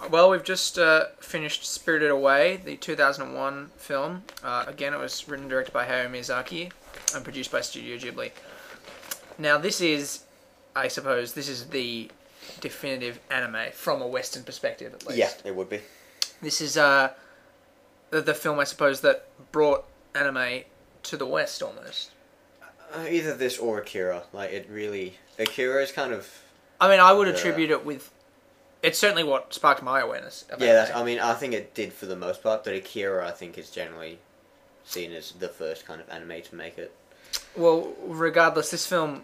Well, we've just finished Spirited Away, the 2001 film. Again, it was written and directed by Hayao Miyazaki and produced by Studio Ghibli. Now, this is, I suppose, the definitive anime from a Western perspective, at least. Yeah, it would be. This is the film, I suppose, that brought anime to the West, almost. Either this or Akira. Akira is kind of... I mean, I would attribute it with... It's certainly what sparked my awareness of anime. I think it did for the most part, but Akira, I think, is generally seen as the first kind of anime to make it. Well, regardless, this film...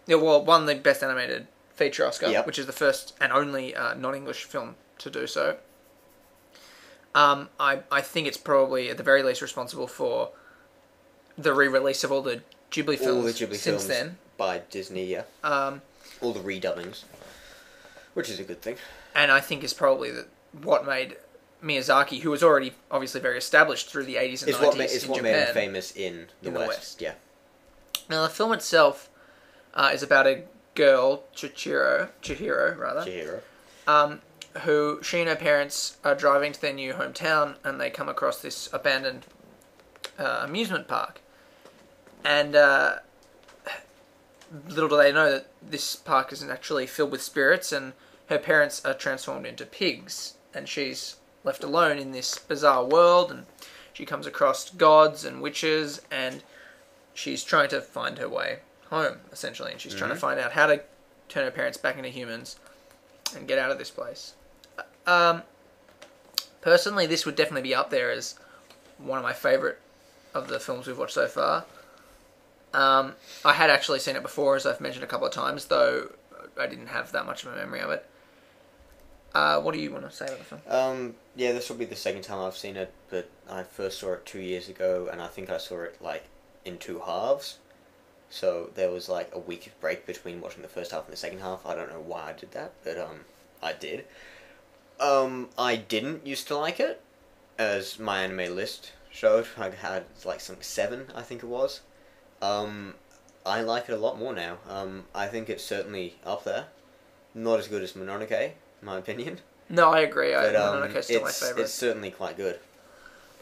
won the Best Animated Feature Oscar, which is the first and only non-English film to do so. I think it's probably, at the very least, responsible for the re-release of all the Ghibli films since then. By Disney, yeah. All the redubbings, which is a good thing. And I think is probably what made Miyazaki, who was already obviously very established through the 80s and 90s in Japan. It's what made him famous in the West. Yeah. Now, the film itself is about a girl, Chihiro, who she and her parents are driving to their new hometown, and they come across this abandoned amusement park. And little do they know that this park isn't actually filled with spirits, and her parents are transformed into pigs, and she's left alone in this bizarre world, and she comes across gods and witches, and she's trying to find her way home, essentially, and she's trying to find out how to turn her parents back into humans and get out of this place. Personally, this would definitely be up there as one of my favourite of the films we've watched so far. I had actually seen it before, as I've mentioned a couple of times, though I didn't have that much of a memory of it. What do you want to say about the film? Yeah, this will be the second time I've seen it, but I first saw it 2 years ago, and I think I saw it, in two halves. So there was, a week of break between watching the first half and the second half. I don't know why I did that, but, I did. I didn't used to like it, as my anime list showed. I had, some 7, I think it was. I like it a lot more now. I think it's certainly up there. Not as good as Mononoke, in my opinion. No, I agree. Mononoke is still my favourite. It's certainly quite good.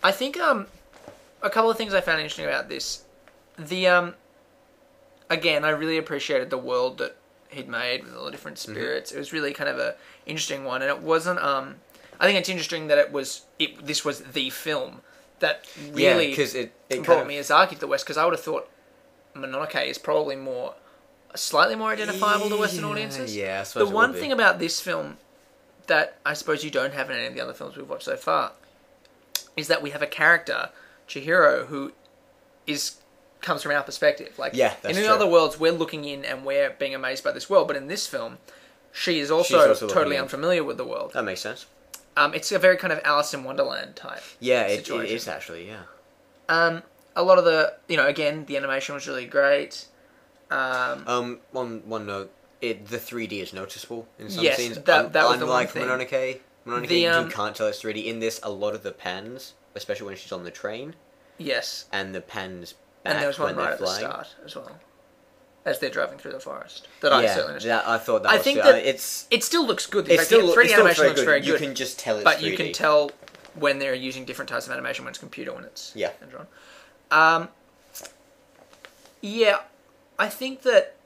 I think, a couple of things I found interesting about this. Again, I really appreciated the world that he'd made with all the different spirits. It was really kind of a interesting one, and it wasn't. I think it's interesting that this was the film that really brought Miyazaki to the West. Because I would have thought Mononoke is probably slightly more identifiable to Western audiences. Yeah, I suppose the one thing about this film that I suppose you don't have in any of the other films we've watched so far is that we have a character, Chihiro, who comes from our perspective. In other worlds, we're looking in and we're being amazed by this world, but in this film, she's also totally unfamiliar with the world. That makes sense. It's a very kind of Alice in Wonderland type situation. It is actually, yeah. A lot of the, again, the animation was really great. One note, the 3D is noticeable in some scenes. That was the one thing. Mononoke, you can't tell it's 3D. In this, a lot of the pans, especially when she's on the train. Yes. And the pans back and there was one right at the start as well, as they're driving through the forest. I certainly understand. I thought that. I think that it still looks good. The 3D animation looks very good. You can just tell it's 3D. But you can tell when they're using different types of animation when it's computer, when it's drawn. I think that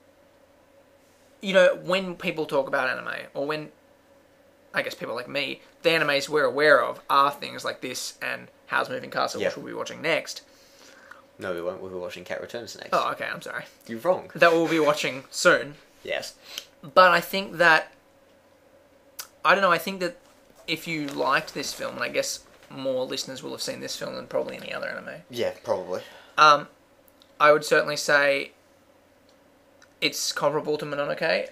when people talk about anime, or when I guess people like me, the animes we're aware of are things like this and Howl's Moving Castle, which we'll be watching next. No, we won't. We'll be watching Cat Returns next. Oh, okay, I'm sorry. You're wrong. That we'll be watching soon. Yes. But I think that... I don't know, I think that if you liked this film, and I guess more listeners will have seen this film than probably any other anime. Yeah, probably. I would certainly say it's comparable to Mononoke.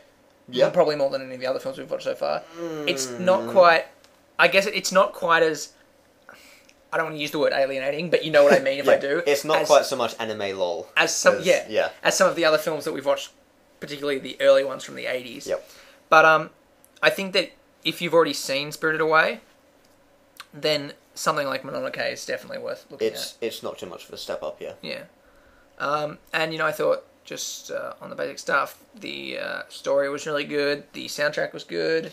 Yeah. Probably more than any of the other films we've watched so far. It's not quite... I guess it's not quite as... I don't want to use the word alienating, but you know what I mean if I do. It's not quite so much anime lol. As some of the other films that we've watched, particularly the early ones from the 80s. Yep. But I think that if you've already seen Spirited Away, then something like Mononoke is definitely worth looking at. It's not too much of a step up, yeah. Yeah. And I thought, just on the basic stuff, the story was really good, the soundtrack was good.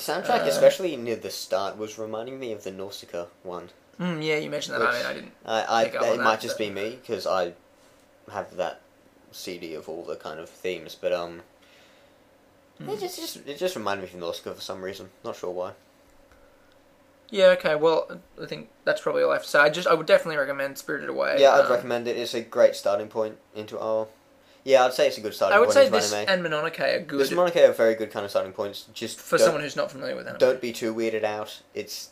The soundtrack, especially near the start, was reminding me of the Nausicaa one. Yeah, you mentioned that. Which I didn't. It pick up on might that, just but- be me because I have that CD of all the kind of themes, but it just reminded me of Nausicaa for some reason. Not sure why. Yeah, okay, well, I think that's probably all I have to say. I would definitely recommend Spirited Away. Yeah, I'd recommend it. It's a great starting point into our... Yeah, I'd say it's a good starting I would point say into this anime. and Mononoke are good This and Mononoke are very good kind of starting points. Just for someone who's not familiar with anime. don't be too weirded out. It's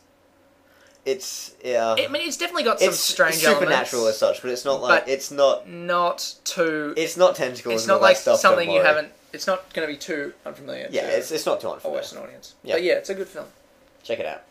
I mean, it's definitely got some strange supernatural elements, as such, but it's not like but not too. it's not tentacles. It's and not all like that stuff, something don't you worry. haven't. It's not going to be too unfamiliar. Yeah, to it's not too a unfamiliar. Western audience. Yeah. But yeah, it's a good film. Check it out.